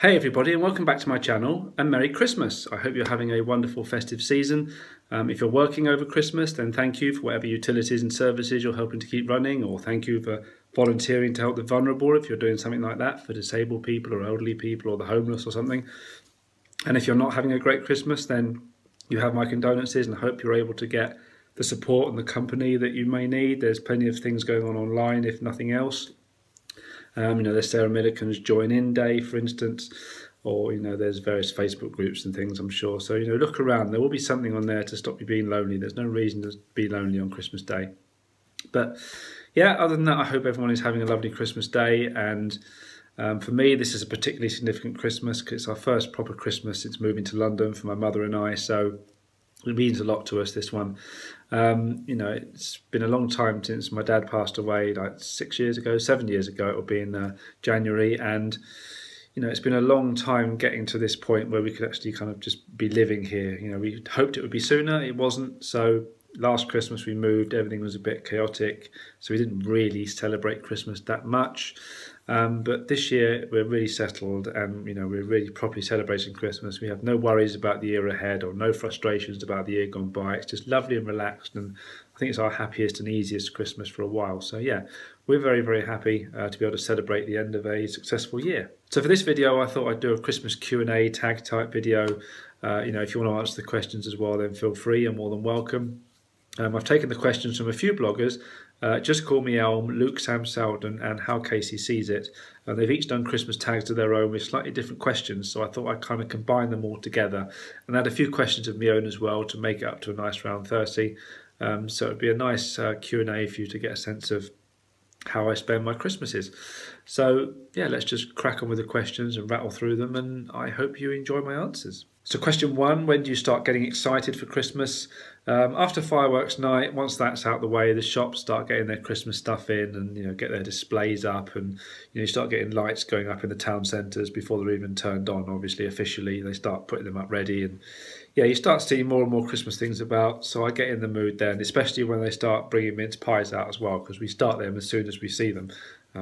Hey everybody, and welcome back to my channel, and Merry Christmas. I hope you're having a wonderful festive season. If you're working over Christmas, then thank you for whatever utilities and services you're helping to keep running, or thank you for volunteering to help the vulnerable if you're doing something like that for disabled people or elderly people or the homeless or something. And if you're not having a great Christmas, then you have my condolences, and I hope you're able to get the support and the company that you may need. There's plenty of things going on online, if nothing else. There's Sarah Millican's Join In Day, for instance, or, there's various Facebook groups and things, I'm sure. So, look around. There will be something on there to stop you being lonely. There's no reason to be lonely on Christmas Day. But, yeah, other than that, I hope everyone is having a lovely Christmas day. And for me, this is a particularly significant Christmas because it's our first proper Christmas since moving to London for my mother and I. So it means a lot to us, this one. It's been a long time since my dad passed away, like 7 years ago it will be in January, and it's been a long time getting to this point where we could actually kind of just be living here. We hoped it would be sooner, it wasn't. So last Christmas we moved, everything was a bit chaotic, so we didn't really celebrate Christmas that much. But this year we're really settled, and we're really properly celebrating Christmas. We have no worries about the year ahead or no frustrations about the year gone by. It's just lovely and relaxed, and I think it's our happiest and easiest Christmas for a while. So yeah, we're very, very happy to be able to celebrate the end of a successful year. So for this video, I thought I'd do a Christmas Q&A tag type video. If you want to answer the questions as well, then feel free, you're more than welcome. I've taken the questions from a few bloggers, Just Call Me Elm, Luke Sam Selden and How Casey Sees It. And they've each done Christmas tags of their own with slightly different questions, so I thought I'd kind of combine them all together and add a few questions of my own as well to make it up to a nice round 30. So it'd be a nice Q&A for you to get a sense of how I spend my Christmases. So yeah, let's just crack on with the questions and rattle through them, and I hope you enjoy my answers. So question 1, when do you start getting excited for Christmas? After fireworks night, once that's out the way, the shops start getting their Christmas stuff in and get their displays up, and you start getting lights going up in the town centres before they're even turned on. Obviously, officially, they start putting them up ready, and yeah, you start seeing more and more Christmas things about. So I get in the mood then, especially when they start bringing mince pies out as well, because we start them as soon as we see them,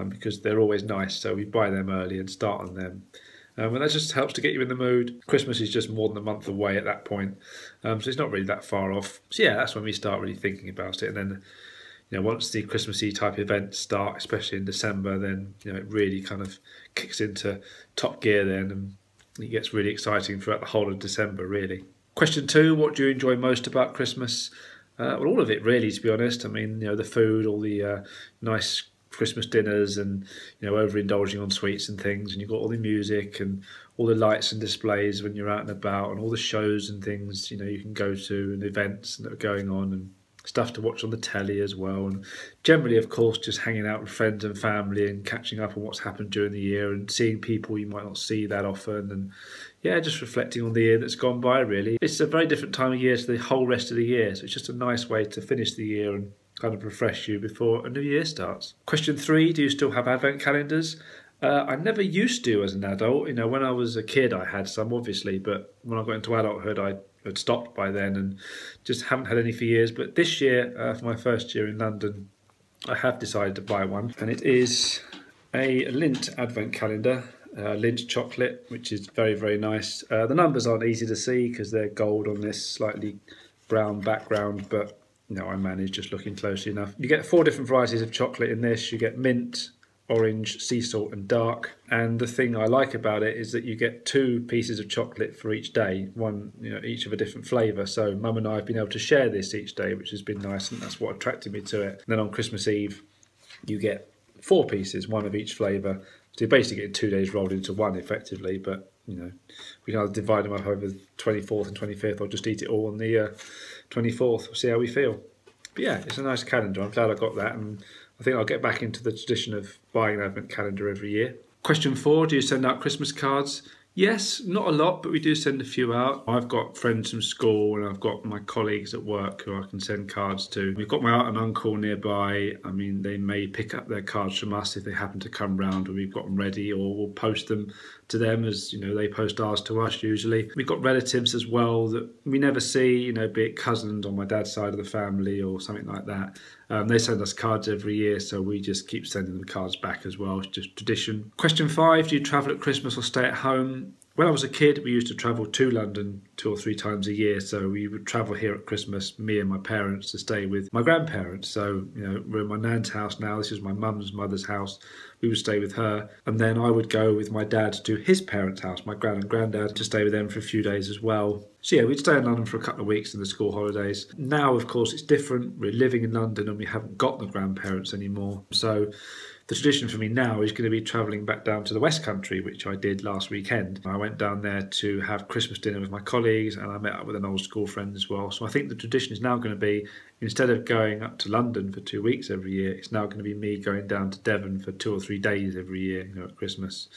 because they're always nice. So we buy them early and start on them. And that just helps to get you in the mood. Christmas is just more than a month away at that point, so it's not really that far off. So yeah, that's when we start really thinking about it. And then, once the Christmassy type events start, especially in December, then it really kind of kicks into top gear then, and it gets really exciting throughout the whole of December, really. Question 2, what do you enjoy most about Christmas? Well, all of it really, to be honest. I mean, the food, all the nice Christmas dinners, and overindulging on sweets and things, and you've got all the music and all the lights and displays when you're out and about, and all the shows and things you can go to, and events that are going on, and stuff to watch on the telly as well. And generally, of course, just hanging out with friends and family and catching up on what's happened during the year and seeing people you might not see that often, and yeah, just reflecting on the year that's gone by, really. It's a very different time of year to the whole rest of the year, so it's just a nice way to finish the year and kind of refresh you before a new year starts. Question 3, do you still have advent calendars? I never used to as an adult. When I was a kid I had some, obviously, but when I got into adulthood I had stopped by then and just haven't had any for years. But this year, for my first year in London, I have decided to buy one, and it is a Lindt advent calendar, Lindt chocolate, which is very, very nice. The numbers aren't easy to see because they're gold on this slightly brown background, but I manage just looking closely enough. You get 4 different varieties of chocolate in this. You get mint, orange, sea salt and dark. And the thing I like about it is that you get 2 pieces of chocolate for each day, one each of a different flavour. So Mum and I have been able to share this each day, which has been nice, and that's what attracted me to it. And then on Christmas Eve you get 4 pieces, one of each flavour. So you're basically getting 2 days rolled into one effectively, but we can either divide them up over the 24th and 25th or just eat it all on the 24th. We'll see how we feel. But yeah, it's a nice calendar. I'm glad I got that, and I think I'll get back into the tradition of buying an advent calendar every year. Question 4, do you send out Christmas cards? Yes, not a lot, but we do send a few out. I've got friends from school and I've got my colleagues at work who I can send cards to. We've got my aunt and uncle nearby. I mean, they may pick up their cards from us if they happen to come round and we've got them ready, or we'll post them to them as, they post ours to us usually. We've got relatives as well that we never see, be it cousins on my dad's side of the family or something like that. They send us cards every year, so we just keep sending them cards back as well. It's just tradition. Question 5, do you travel at Christmas or stay at home? When I was a kid, we used to travel to London 2 or 3 times a year. So we would travel here at Christmas, me and my parents, to stay with my grandparents. So, we're in my nan's house now. This is my mother's house. We would stay with her. And then I would go with my dad to his parents' house, my gran and granddad, to stay with them for a few days as well. So yeah, we'd stay in London for a couple of weeks in the school holidays. Now, of course, it's different. We're living in London and we haven't got the grandparents anymore. So the tradition for me now is going to be travelling back down to the West Country, which I did last weekend. I went down there to have Christmas dinner with my colleagues and I met up with an old school friend as well. So I think the tradition is now going to be, instead of going up to London for 2 weeks every year, it's now going to be me going down to Devon for 2 or 3 days every year, at Christmas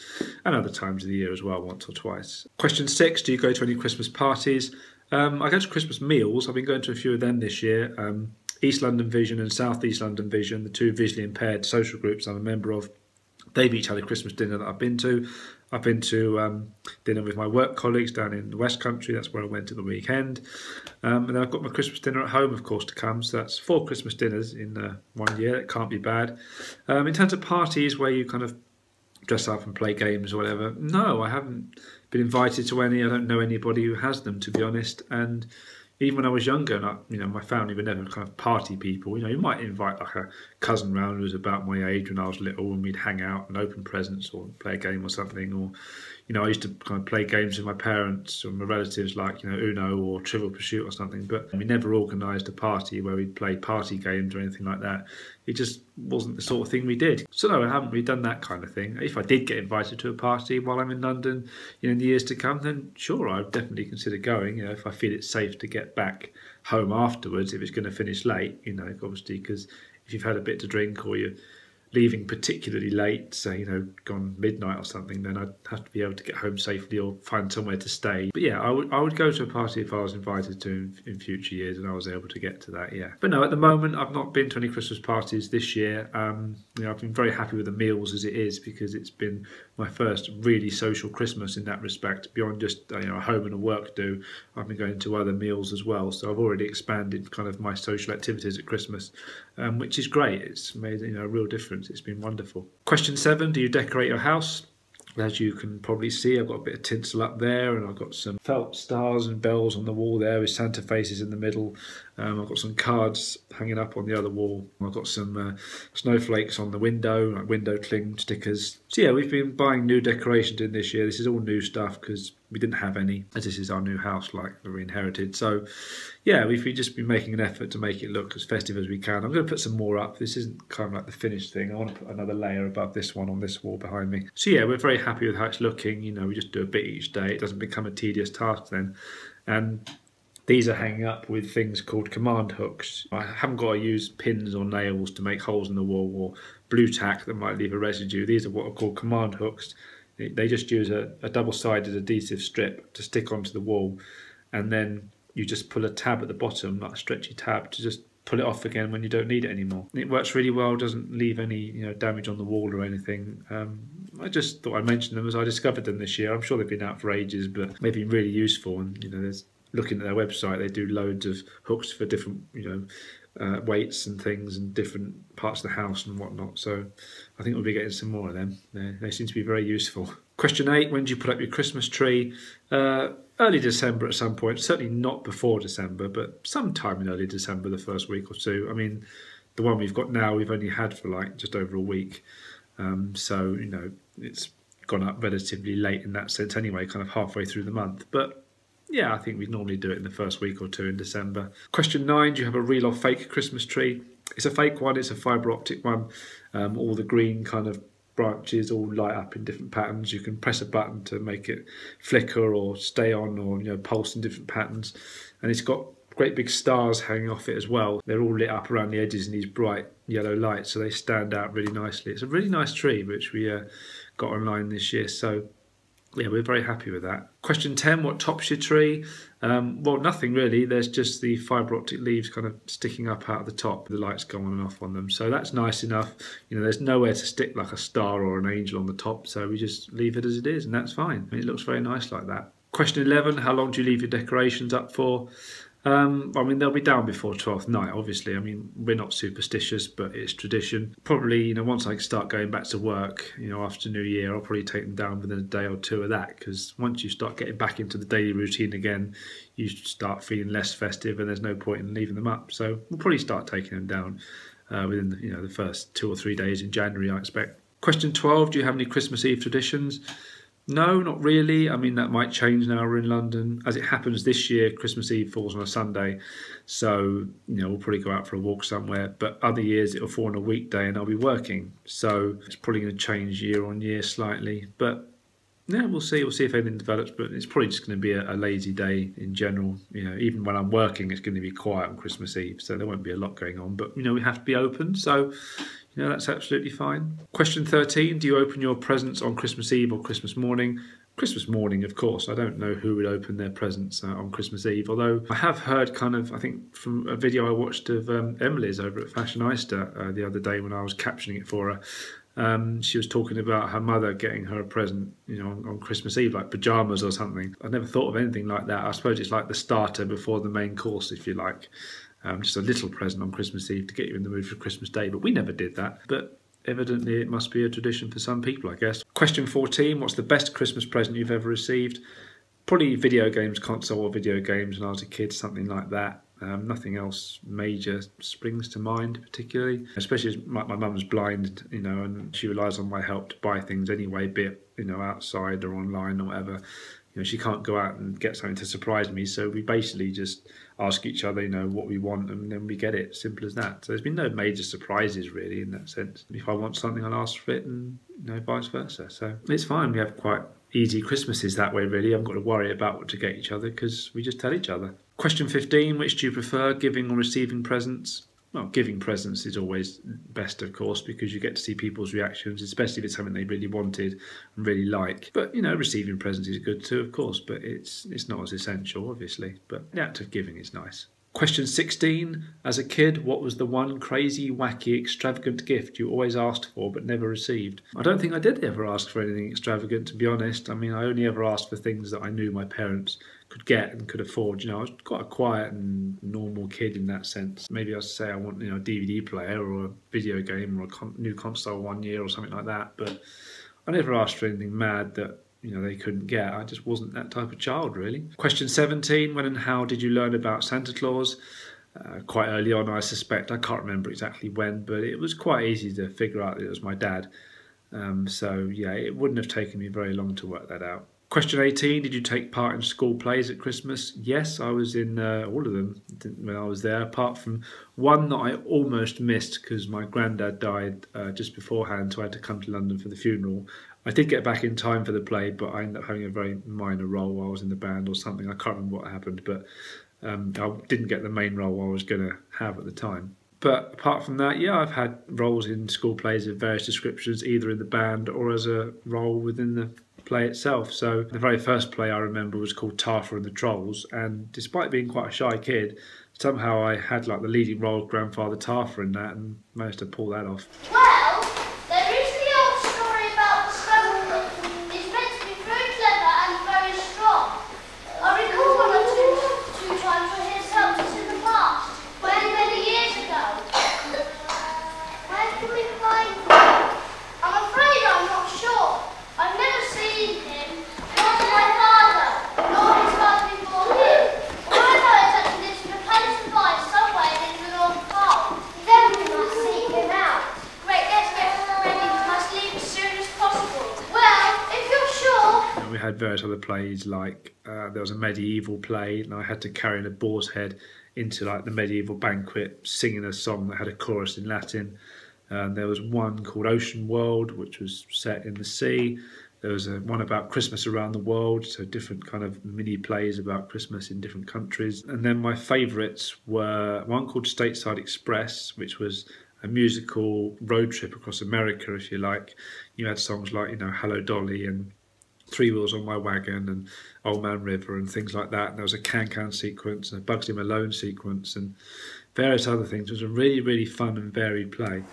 and other times of the year as well, once or twice. Question 6, do you go to any Christmas parties? I go to Christmas meals. I've been going to a few of them this year. East London Vision and South East London Vision, the 2 visually impaired social groups I'm a member of, they've each had a Christmas dinner that I've been to. I've been to dinner with my work colleagues down in the West Country. That's where I went at the weekend. And then I've got my Christmas dinner at home, of course, to come. So that's 4 Christmas dinners in 1 year. It can't be bad. In terms of parties where you kind of dress up and play games or whatever, no, I haven't been invited to any. I don't know anybody who has them, to be honest. And even when I was younger, and my family were never kind of party people. You might invite like a cousin round who was about my age when I was little, and we'd hang out and open presents or play a game or something. Or, I used to kind of play games with my parents or my relatives, like Uno or Trivial Pursuit or something. But we never organised a party where we'd play party games or anything like that. It just wasn't the sort of thing we did. So no, I haven't really done that kind of thing. If I did get invited to a party while I'm in London, in the years to come, then sure, I'd definitely consider going. If I feel it's safe to get back home afterwards, if it's going to finish late, obviously, because if you've had a bit to drink or you're leaving particularly late, say, gone midnight or something, then I'd have to be able to get home safely or find somewhere to stay. But yeah, I would go to a party if I was invited to in future years and I was able to get to that, yeah. But no, at the moment, I've not been to any Christmas parties this year. I've been very happy with the meals as it is, because it's been my first really social Christmas in that respect. Beyond just a home and a work do, I've been going to other meals as well. So I've already expanded kind of my social activities at Christmas, which is great. It's made a real difference. It's been wonderful. Question 7, do you decorate your house? As you can probably see, I've got a bit of tinsel up there, and I've got some felt stars and bells on the wall there with Santa faces in the middle. I've got some cards hanging up on the other wall. I've got some snowflakes on the window, like window cling stickers. So yeah, we've been buying new decorations in this year. This is all new stuff because we didn't have any, as this is our new house, like we inherited. So yeah, we've just been making an effort to make it look as festive as we can. I'm going to put some more up. This isn't kind of like the finished thing. I want to put another layer above this one on this wall behind me. So yeah, we're very happy with how it's looking. We just do a bit each day. It doesn't become a tedious task then. And these are hanging up with things called command hooks. I haven't got to use pins or nails to make holes in the wall, or blue tack that might leave a residue. These are what are called command hooks. They just use a double-sided adhesive strip to stick onto the wall, and then you just pull a tab at the bottom, like a stretchy tab, to just pull it off again when you don't need it anymore. It works really well, doesn't leave any damage on the wall or anything. I just thought I'd mention them as I discovered them this year. I'm sure they've been out for ages, but they've been really useful. And there's, looking at their website, they do loads of hooks for different weights and things and different parts of the house and whatnot. So I think we'll be getting some more of them. They seem to be very useful. Question 8, when do you put up your Christmas tree? Early December at some point, certainly not before December, but sometime in early December, the first week or two. I mean, the one we've got now, we've only had for like just over a week. So, it's gone up relatively late in that sense anyway, kind of halfway through the month. But yeah, I think we'd normally do it in the first week or two in December. Question 9, do you have a real or fake Christmas tree? It's a fake one, it's a fibre optic one. All the green kind of branches all light up in different patterns. You can press a button to make it flicker or stay on, or pulse in different patterns. And it's got great big stars hanging off it as well. They're all lit up around the edges in these bright yellow lights, so they stand out really nicely. It's a really nice tree, which we got online this year. So yeah, we're very happy with that. Question 10, what tops your tree? Well, nothing really. There's just the fibre optic leaves kind of sticking up out of the top. The lights go on and off on them. So that's nice enough. There's nowhere to stick like a star or an angel on the top. So we just leave it as it is, and that's fine. It looks very nice like that. Question 11, how long do you leave your decorations up for? I mean, they'll be down before 12th night, obviously. I mean, we're not superstitious, but it's tradition. Probably, once I start going back to work, after New Year, I'll probably take them down within a day or two of that, because once you start getting back into the daily routine again, you start feeling less festive and there's no point in leaving them up. So we'll probably start taking them down within the first 2 or 3 days in January, I expect. Question 12, do you have any Christmas Eve traditions? No, not really. I mean, that might change now we're in London. As it happens this year, Christmas Eve falls on a Sunday. So, we'll probably go out for a walk somewhere. But other years it'll fall on a weekday and I'll be working. So it's probably going to change year on year slightly. But yeah, we'll see. We'll see if anything develops. But it's probably just going to be a lazy day in general. Even when I'm working, it's going to be quiet on Christmas Eve. So there won't be a lot going on. But, we have to be open. So that's absolutely fine. Question 13, do you open your presents on Christmas Eve or Christmas morning? Christmas morning, of course. I don't know who would open their presents on Christmas Eve, although I have heard I think from a video I watched of Emily's over at Fashionista the other day when I was captioning it for her. She was talking about her mother getting her a present, on Christmas Eve, like pyjamas or something. I never thought of anything like that. I suppose it's like the starter before the main course, if you like. Just a little present on Christmas Eve to get you in the mood for Christmas Day, but we never did that. But evidently it must be a tradition for some people, I guess. Question 14, what's the best Christmas present you've ever received? Probably video games, console or video games when I was a kid, something like that. Nothing else major springs to mind particularly, especially as my mum's blind, and she relies on my help to buy things anyway, be it, outside or online or whatever. She can't go out and get something to surprise me, so we basically just ask each other, what we want, and then we get it. Simple as that. So there's been no major surprises really in that sense. If I want something, I'll ask for it, and vice versa. So it's fine. We have quite easy Christmases that way really. I haven't got to worry about what to get each other because we just tell each other. Question 15, which do you prefer, giving or receiving presents? Well, giving presents is always best, of course, because you get to see people's reactions, especially if it's something they really wanted and really like. But, receiving presents is good too, of course, but it's not as essential, obviously. But the act of giving is nice. Question 16. As a kid, what was the one crazy, wacky, extravagant gift you always asked for but never received? I don't think I did ever ask for anything extravagant, to be honest. I mean, I only ever asked for things that I knew my parents could get and could afford. I was quite a quiet and normal kid in that sense. Maybe I'd say I want, a DVD player or a video game or a new console one year or something like that. But I never asked for anything mad that they couldn't get. I just wasn't that type of child, really. Question 17, when and how did you learn about Santa Claus? Quite early on, I suspect. I can't remember exactly when, but it was quite easy to figure out that it was my dad. So, yeah, it wouldn't have taken me very long to work that out. Question 18, did you take part in school plays at Christmas? Yes, I was in all of them when I was there, apart from one that I almost missed because my granddad died just beforehand, so I had to come to London for the funeral. I did get back in time for the play, but I ended up having a very minor role while I was in the band or something. I can't remember what happened, but I didn't get the main role I was going to have at the time. But apart from that, yeah, I've had roles in school plays of various descriptions, either in the band or as a role within the play itself. So the very first play I remember was called Tarfer and the Trolls, and despite being quite a shy kid, somehow I had like the leading role of Grandfather Tarfer in that and managed to pull that off. Well, there is the old story about the stone. It's meant to be very clever and very strong. I recall one or two times where he has helped us in the past, many years ago. Where can we find him? I'm afraid I'm not sure. I've never seen him, not my father, nor his father before him. All I know is that he lives in a place of ice somewhere in the North Pole. Then we must seek him out. Great, let's get ready. We must leave as soon as possible. Well, if you're sure. We had various other plays, like there was a medieval play, and I had to carry in a boar's head into like the medieval banquet, singing a song that had a chorus in Latin. There was one called Ocean World, which was set in the sea. There was one about Christmas around the world, so different kind of mini plays about Christmas in different countries. And then my favourites were one called Stateside Express, which was a musical road trip across America, if you like. You had songs like, Hello Dolly and Three Wheels on My Wagon and Old Man River and things like that. And there was a Can-Can sequence and a Bugsy Malone sequence and various other things. It was a really, really fun and varied play.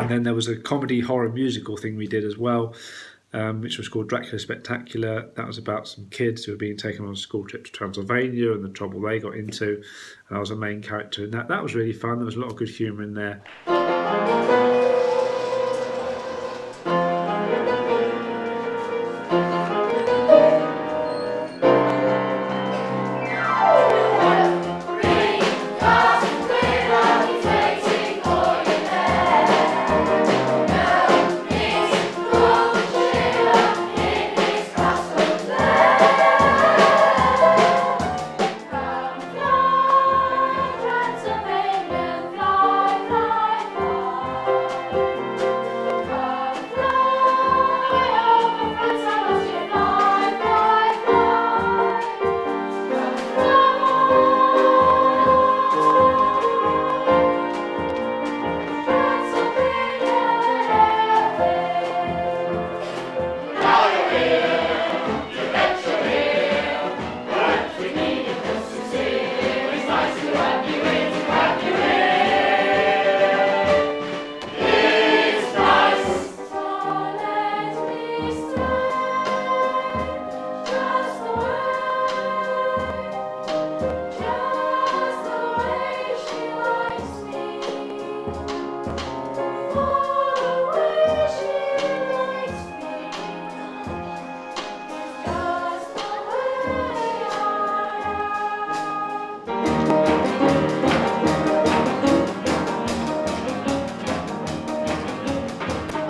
And then there was a comedy horror musical thing we did as well, which was called Dracula Spectacular. That was about some kids who were being taken on a school trip to Transylvania and the trouble they got into. And I was a main character in that. That was really fun. There was a lot of good humour in there.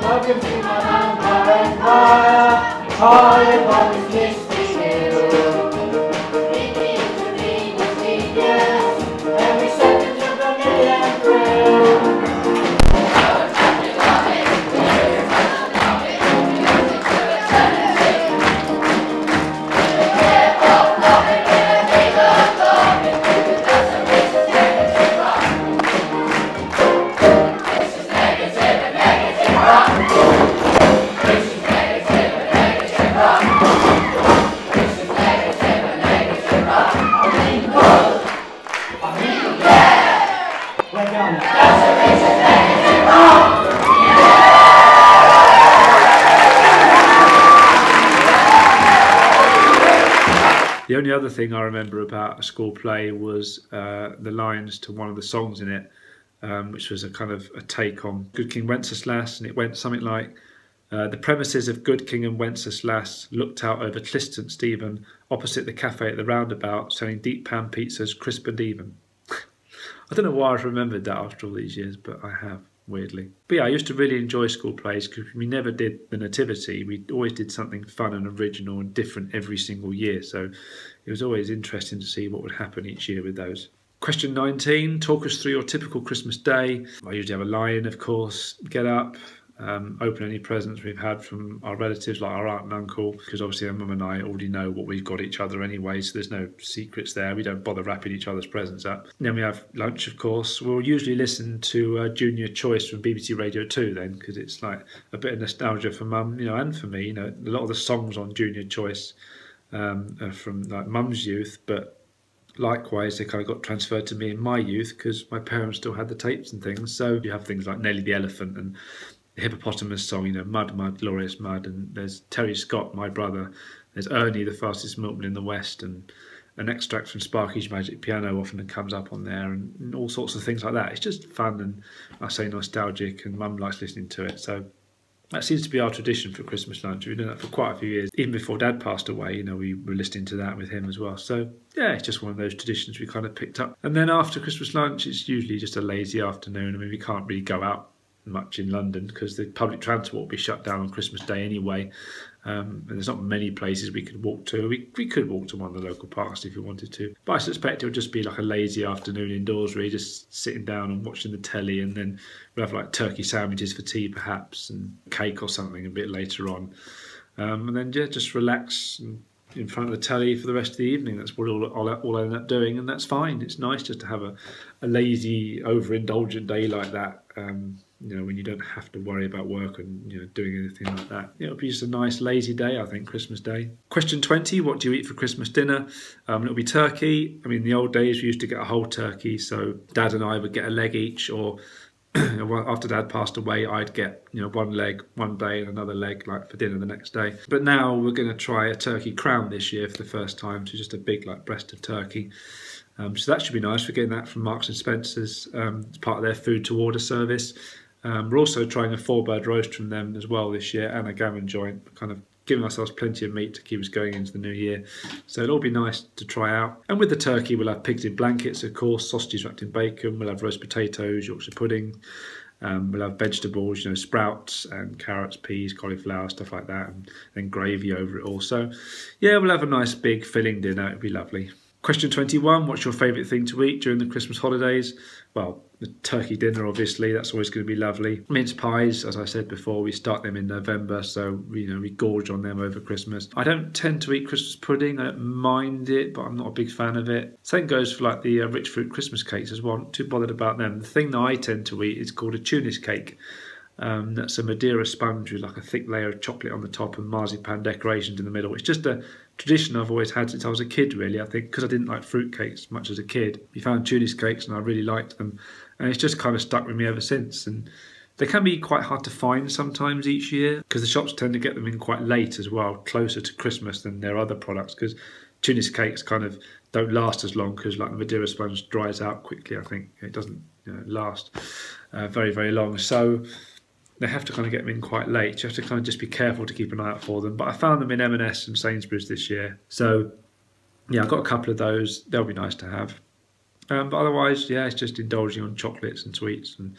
Welcome to my vampire empire. Holly Bobby's Mystery Hill. Reading to read the genius. Every second of the million thrill. The only other thing I remember about a school play was the lines to one of the songs in it, which was a kind of a take on Good King Wenceslas, and it went something like, the premises of Good King and Wenceslas looked out over Cliston Stephen, opposite the cafe at the roundabout, selling deep pan pizzas, crisp and even. I don't know why I've remembered that after all these years, but I have, weirdly. But yeah, I used to really enjoy school plays because we never did the Nativity. We always did something fun and original and different every single year. So it was always interesting to see what would happen each year with those. Question 19, talk us through your typical Christmas day. I usually have a lie-in, of course, get up, open any presents we've had from our relatives like our aunt and uncle, because obviously our mum and I already know what we've got each other anyway, so there's no secrets there. We don't bother wrapping each other's presents up. Then we have lunch, of course. We'll usually listen to Junior Choice from BBC Radio 2 then, because it's like a bit of nostalgia for mum, you know, and for me. You know, a lot of the songs on Junior Choice are from like mum's youth, but likewise they kind of got transferred to me in my youth because my parents still had the tapes and things. So you have things like Nelly the Elephant and the Hippopotamus song, you know, Mud, Mud, Glorious Mud, and there's Terry Scott, my brother, there's Ernie, the fastest milkman in the West, and an extract from Sparky's Magic Piano often comes up on there, and all sorts of things like that. It's just fun and, I say, nostalgic, and mum likes listening to it. So that seems to be our tradition for Christmas lunch. We've done that for quite a few years. Even before Dad passed away, you know, we were listening to that with him as well. So yeah, it's just one of those traditions we kind of picked up. And then after Christmas lunch, it's usually just a lazy afternoon. I mean, we can't really go out much in London because the public transport will be shut down on Christmas Day anyway. And there's not many places we could walk to. We could walk to one of the local parks if we wanted to. But I suspect it would just be like a lazy afternoon indoors, really, just sitting down and watching the telly, and then we'll have like turkey sandwiches for tea perhaps, and cake or something a bit later on. And then yeah, just relax in front of the telly for the rest of the evening. That's what I'll end up doing, and that's fine. It's nice just to have a lazy, overindulgent day like that. You know, when you don't have to worry about work and, you know, doing anything like that. It'll be just a nice lazy day, I think, Christmas Day. Question 20, what do you eat for Christmas dinner? It'll be turkey. I mean, in the old days we used to get a whole turkey, so Dad and I would get a leg each, or After Dad passed away, I'd get one leg one day and another leg like for dinner the next day. But now we're going to try a turkey crown this year for the first time, so just a big like breast of turkey. So that should be nice. We're getting that from Marks and Spencer's as part of their food to order service. We're also trying a 4-bird roast from them as well this year, and a gammon joint, kind of giving ourselves plenty of meat to keep us going into the new year. So it'll all be nice to try out. And with the turkey, we'll have pigs in blankets, of course, sausages wrapped in bacon, we'll have roast potatoes, Yorkshire pudding, we'll have vegetables, sprouts and carrots, peas, cauliflower, stuff like that, and then gravy over it all. So yeah, we'll have a nice big filling dinner. It'll be lovely. Question 21, what's your favourite thing to eat during the Christmas holidays? Well, the turkey dinner, obviously, that's always going to be lovely. Mince pies, as I said before, we start them in November, so we gorge on them over Christmas. I don't tend to eat Christmas pudding, I don't mind it, but I'm not a big fan of it. Same goes for like the rich fruit Christmas cakes as well, not too bothered about them. The thing that I tend to eat is called a Tunis cake. That's a Madeira sponge with like a thick layer of chocolate on the top and marzipan decorations in the middle. It's just a tradition I've always had since I was a kid, really. I think because I didn't like fruit cakes much as a kid, we found Tunis cakes and I really liked them, and it's just kind of stuck with me ever since. And they can be quite hard to find sometimes each year because the shops tend to get them in quite late as well, closer to Christmas than their other products, because Tunis cakes kind of don't last as long because like the Madeira sponge dries out quickly. I think it doesn't last very, very long. So they have to kind of get them in quite late. You have to kind of just be careful to keep an eye out for them. But I found them in M&S and Sainsbury's this year. So yeah, I've got a couple of those. They'll be nice to have. But otherwise, yeah, it's just indulging on chocolates and sweets and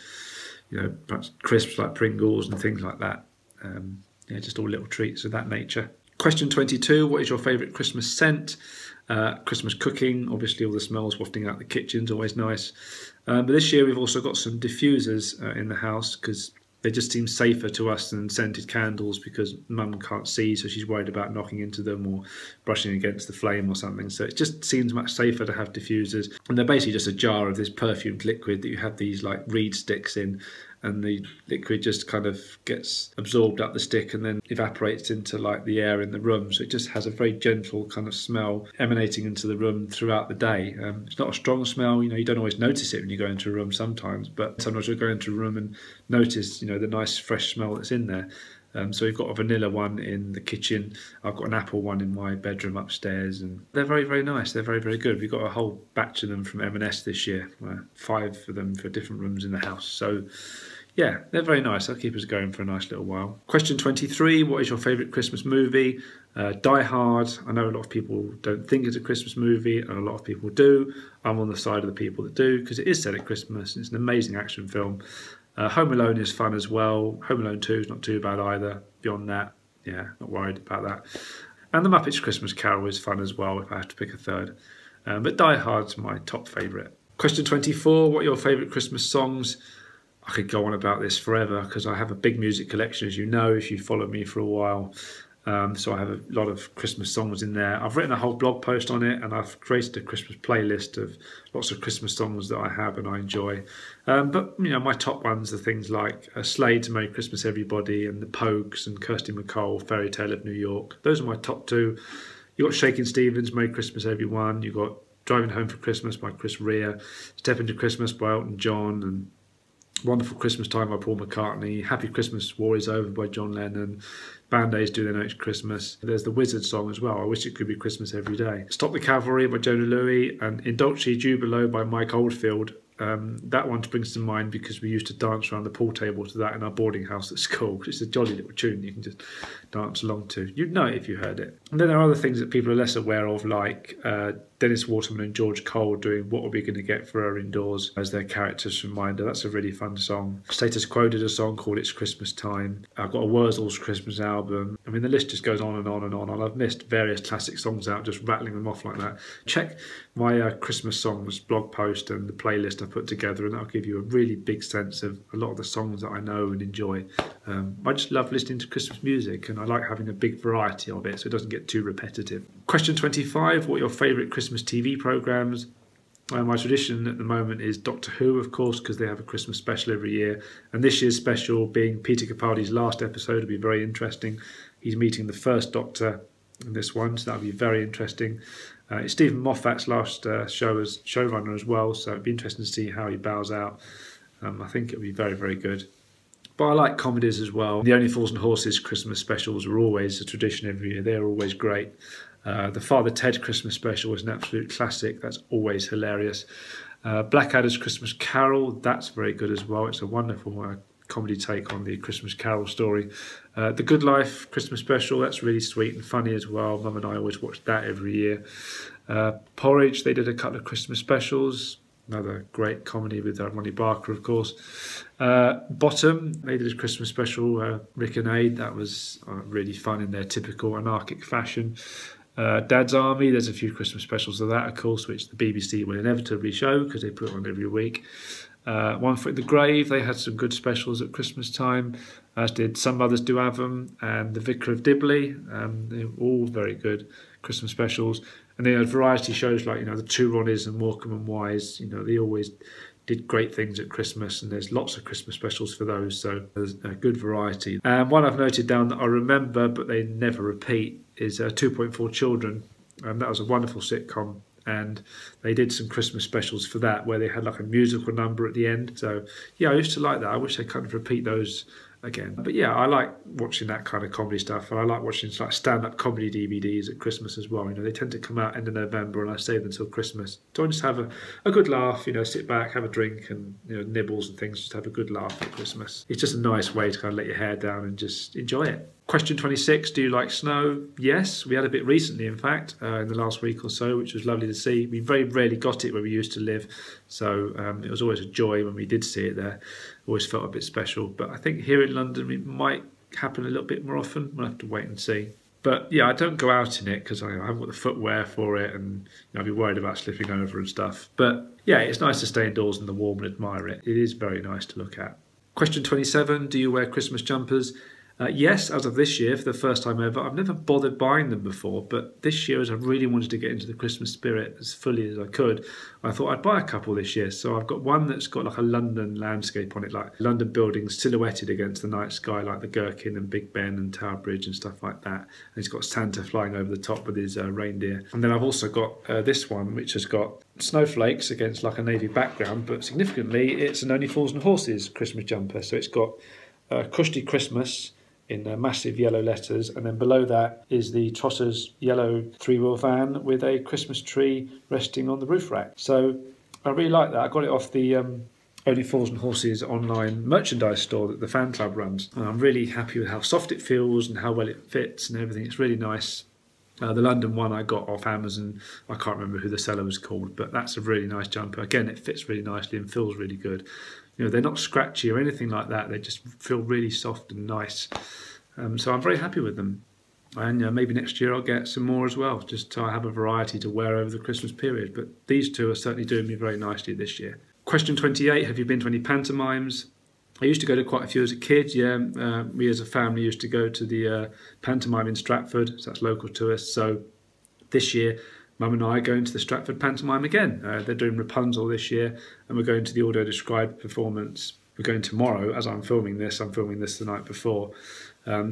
perhaps crisps like Pringles and things like that. Yeah, just all little treats of that nature. Question 22, what is your favourite Christmas scent? Christmas cooking, obviously all the smells wafting out the kitchen's always nice. But this year we've also got some diffusers in the house because they just seem safer to us than scented candles because Mum can't see, so she's worried about knocking into them or brushing against the flame or something. So it just seems much safer to have diffusers. And they're basically just a jar of this perfumed liquid that you have these like reed sticks in, and the liquid just kind of gets absorbed up the stick and then evaporates into like the air in the room. So it just has a very gentle kind of smell emanating into the room throughout the day. It's not a strong smell, you don't always notice it when you go into a room sometimes, but sometimes you'll go into a room and notice, the nice fresh smell that's in there. So we've got a vanilla one in the kitchen. I've got an apple one in my bedroom upstairs, and they're very, very nice. They're very, very good. We've got a whole batch of them from M&S this year, 5 of them for different rooms in the house. So yeah, they're very nice. They'll keep us going for a nice little while. Question 23, what is your favourite Christmas movie? Die Hard. I know a lot of people don't think it's a Christmas movie, and a lot of people do. I'm on the side of the people that do, because it is set at Christmas. It's an amazing action film. Home Alone is fun as well. Home Alone 2 is not too bad either. Beyond that, yeah, not worried about that. And The Muppets Christmas Carol is fun as well, if I have to pick a third. But Die Hard's my top favourite. Question 24, what are your favourite Christmas songs? I could go on about this forever because I have a big music collection, as you know, if you followed me for a while. So I have a lot of Christmas songs in there. I've written a whole blog post on it, and I've created a Christmas playlist of lots of Christmas songs that I have and I enjoy. But my top ones are things like Slade's Merry Christmas Everybody and the Pogues and Kirsty MacColl, Fairy Tale of New York. Those are my top 2. You've got Shakin' Stevens, Merry Christmas Everyone. You've got Driving Home for Christmas by Chris Rea, Step Into Christmas by Elton John, and Wonderful Christmas Time by Paul McCartney, Happy Christmas, War Is Over by John Lennon, Band Aids Do They Know It's Christmas. There's the Wizard song as well, I Wish It Could Be Christmas Every Day. Stop the Cavalry by Jonah Louie, and In Dulce Jubilo by Mike Oldfield. That one springs to mind because we used to dance around the pool table to that in our boarding house at school. It's a jolly little tune you can just dance along to. You'd know it if you heard it. And then there are other things that people are less aware of, like Dennis Waterman and George Cole doing What Are We Going to Get for Her Indoors as their characters reminder. That's a really fun song. Status Quo did a song called It's Christmas Time. I've got a Wurzels Christmas album. I mean, the list just goes on and on and on. And I've missed various classic songs out, just rattling them off like that. Check my Christmas songs blog post and the playlist I put together, and that'll give you a really big sense of a lot of the songs that I know and enjoy. I just love listening to Christmas music, and I like having a big variety of it so it doesn't get too repetitive. Question 25, what are your favourite Christmas TV programmes? My tradition at the moment is Doctor Who, of course, because they have a Christmas special every year, and this year's special being Peter Capaldi's last episode will be very interesting. He's meeting the first Doctor in this one, so that'll be very interesting. It's Stephen Moffat's last show as showrunner as well, so it'd be interesting to see how he bows out. I think it'll be very, very good. But I like comedies as well. The Only Fools and Horses Christmas specials are always a tradition every year. They're always great. The Father Ted Christmas special is an absolute classic. That's always hilarious. Blackadder's Christmas Carol, that's very good as well. It's a wonderful comedy take on the Christmas Carol story. The Good Life Christmas special, that's really sweet and funny as well. Mum and I always watch that every year. Porridge, they did a couple of Christmas specials. Another great comedy with Ronnie Barker, of course. Bottom, they did a Christmas special, Rick and Aid. That was really fun in their typical anarchic fashion. Dad's Army, there's a few Christmas specials of that, of course, which the BBC will inevitably show because they put it on every week. One Foot in the Grave, they had some good specials at Christmas time, as did Some Mothers Do Have 'Em and The Vicar of Dibley. They were all very good Christmas specials. And they had variety shows like, the Two Ronnies and Morecambe and Wise. They always did great things at Christmas, and there's lots of Christmas specials for those, so there's a good variety. And one I've noted down that I remember, but they never repeat, is 2.4 Children. That was a wonderful sitcom, and they did some Christmas specials for that, where they had like a musical number at the end. So yeah, I used to like that. I wish they kind of repeat those again. But yeah, I like watching that kind of comedy stuff, and I like watching like stand-up comedy DVDs at Christmas as well. They tend to come out end of November, and I save them until Christmas. So I just have a good laugh, sit back, have a drink, and nibbles and things, just have a good laugh at Christmas. It's just a nice way to kind of let your hair down and just enjoy it. Question 26, do you like snow? Yes, we had a bit recently, in fact, in the last week or so, which was lovely to see. We very rarely got it where we used to live, so it was always a joy when we did see it there. Always felt a bit special, but I think here in London it might happen a little bit more often. We'll have to wait and see. But yeah, I don't go out in it because I haven't got the footwear for it, and I'd be worried about slipping over and stuff. But yeah, it's nice to stay indoors in the warm and admire it. It is very nice to look at. Question 27, do you wear Christmas jumpers? Yes, as of this year, for the first time ever. I've never bothered buying them before, but this year, as I really wanted to get into the Christmas spirit as fully as I could, I thought I'd buy a couple this year. So I've got one that's got like a London landscape on it, like London buildings silhouetted against the night sky, like the Gherkin and Big Ben and Tower Bridge and stuff like that. And it's got Santa flying over the top with his reindeer. And then I've also got this one, which has got snowflakes against like a navy background, but significantly, it's an Only Fools and Horses Christmas jumper. So it's got Krusty Christmas in massive yellow letters, and then below that is the Trotters yellow three-wheel van with a Christmas tree resting on the roof rack. So I really like that. I got it off the Only Fools and Horses online merchandise store that the fan club runs. And I'm really happy with how soft it feels and how well it fits and everything. It's really nice. The London one I got off Amazon, I can't remember who the seller was called, but that's a really nice jumper. Again, it fits really nicely and feels really good. They're not scratchy or anything like that. They just feel really soft and nice. So I'm very happy with them. And maybe next year I'll get some more as well, just so I have a variety to wear over the Christmas period. But these two are certainly doing me very nicely this year. Question 28, have you been to any pantomimes? I used to go to quite a few as a kid, yeah. We as a family used to go to the pantomime in Stratford, so that's local to us. So this year, Mum and I are going to the Stratford pantomime again. They're doing Rapunzel this year, and we're going to the audio-described performance. We're going tomorrow, as I'm filming this the night before.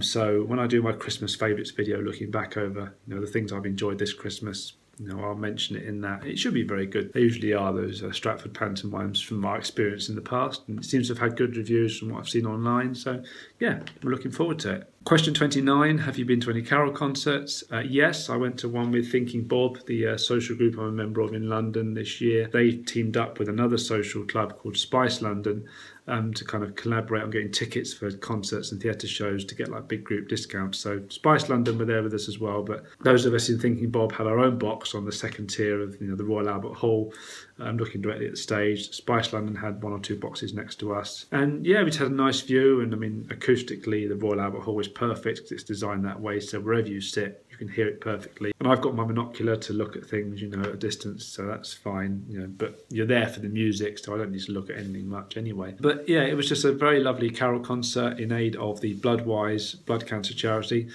So when I do my Christmas favourites video, looking back over the things I've enjoyed this Christmas, I'll mention it in that. It should be very good. They usually are, those Stratford pantomimes, from my experience in the past, and it seems to have had good reviews from what I've seen online. So yeah, we're looking forward to it. Question 29, have you been to any carol concerts? Yes, I went to one with Thinking Bob, the social group I'm a member of in London this year. They teamed up with another social club called Spice London to kind of collaborate on getting tickets for concerts and theatre shows to get like big group discounts. So Spice London were there with us as well, but those of us in Thinking Bob had our own box on the second tier of the Royal Albert Hall, looking directly at the stage. Spice London had one or two boxes next to us, and yeah, we just had a nice view. And I mean, acoustically, the Royal Albert Hall is perfect because it's designed that way, so wherever you sit, you can hear it perfectly. And I've got my binocular to look at things, at a distance, so that's fine. But you're there for the music, so I don't need to look at anything much anyway. But yeah, it was just a very lovely carol concert in aid of the Bloodwise blood cancer charity.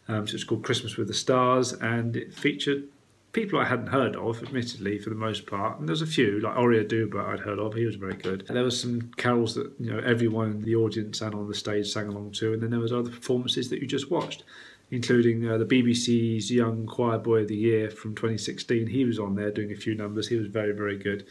So it's called Christmas with the Stars, and it featured people I hadn't heard of, admittedly, for the most part. And there's a few, like Oria Duba I'd heard of. He was very good. And there was some carols that everyone in the audience and on the stage sang along to, and then there was other performances that you just watched. including the BBC's Young Choir Boy of the Year from 2016. He was on there doing a few numbers. He was very, very good.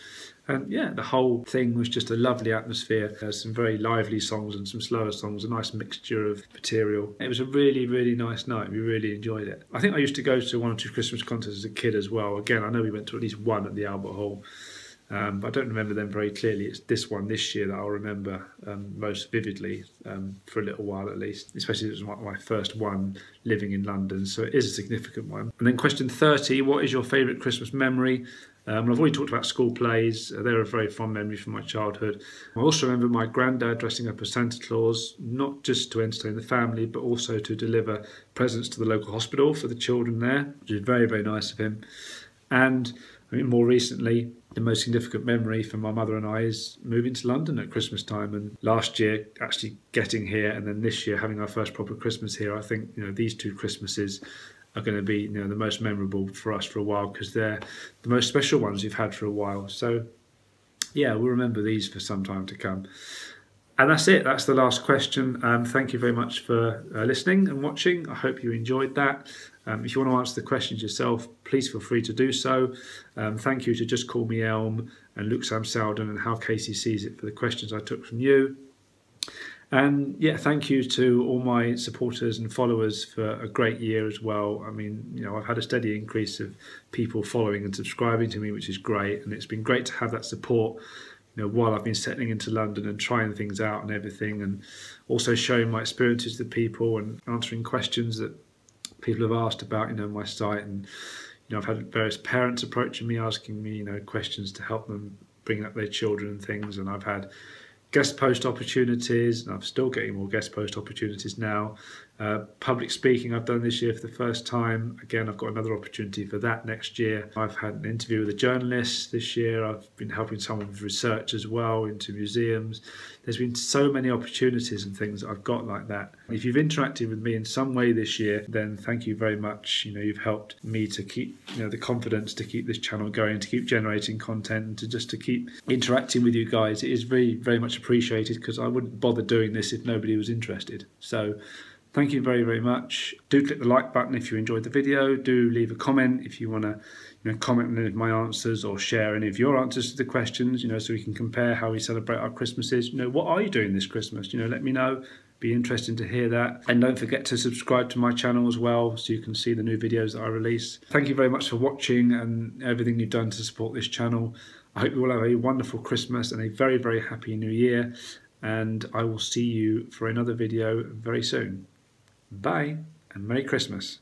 And yeah, the whole thing was just a lovely atmosphere. There's some very lively songs and some slower songs, a nice mixture of material. It was a really, really nice night. We really enjoyed it. I think I used to go to 1 or 2 Christmas concerts as a kid as well. Again, I know we went to at least one at the Albert Hall. But I don't remember them very clearly. It's this one this year that I'll remember most vividly, for a little while at least, especially as it was my first one living in London, so it is a significant one. And then question 30, what is your favourite Christmas memory? I've already talked about school plays. They're a very fond memory from my childhood. I also remember my granddad dressing up as Santa Claus, not just to entertain the family, but also to deliver presents to the local hospital for the children there, which is very, very nice of him. And I mean, more recently, the most significant memory for my mother and I is moving to London at Christmas time, and last year actually getting here, and then this year having our first proper Christmas here. I think these 2 Christmases are going to be the most memorable for us for a while, because they're the most special ones we've had for a while. So yeah, we'll remember these for some time to come. And that's it. That's the last question. Thank you very much for listening and watching. I hope you enjoyed that. If you want to answer the questions yourself, please feel free to do so. Thank you to Just Call Me Elm and Luke Sam Selden and How Casey Sees It for the questions I took from you. And yeah, thank you to all my supporters and followers for a great year as well. I mean, I've had a steady increase of people following and subscribing to me, which is great. And it's been great to have that support while I've been settling into London and trying things out and everything, and also showing my experiences to people and answering questions that people have asked about my site. And I've had various parents approaching me, asking me questions to help them bring up their children and things, and I've had guest post opportunities, and I'm still getting more guest post opportunities now. Public speaking I've done this year for the first time. Again, I've got another opportunity for that next year. I've had an interview with a journalist this year. I've been helping someone with research as well into museums. There's been so many opportunities and things that I've got like that. If you've interacted with me in some way this year, then thank you very much. You've helped me to keep the confidence to keep this channel going, to keep generating content, and to keep interacting with you guys. It is very, very much appreciated, because I wouldn't bother doing this if nobody was interested. So thank you very, very much. Do click the like button if you enjoyed the video. Do leave a comment if you want to comment on any of my answers, or share any of your answers to the questions, so we can compare how we celebrate our Christmases. What are you doing this Christmas? Let me know. Be interesting to hear that. And don't forget to subscribe to my channel as well, so you can see the new videos that I release. Thank you very much for watching and everything you've done to support this channel. I hope you all have a wonderful Christmas and a very, very happy New Year. And I will see you for another video very soon. Bye, and Merry Christmas.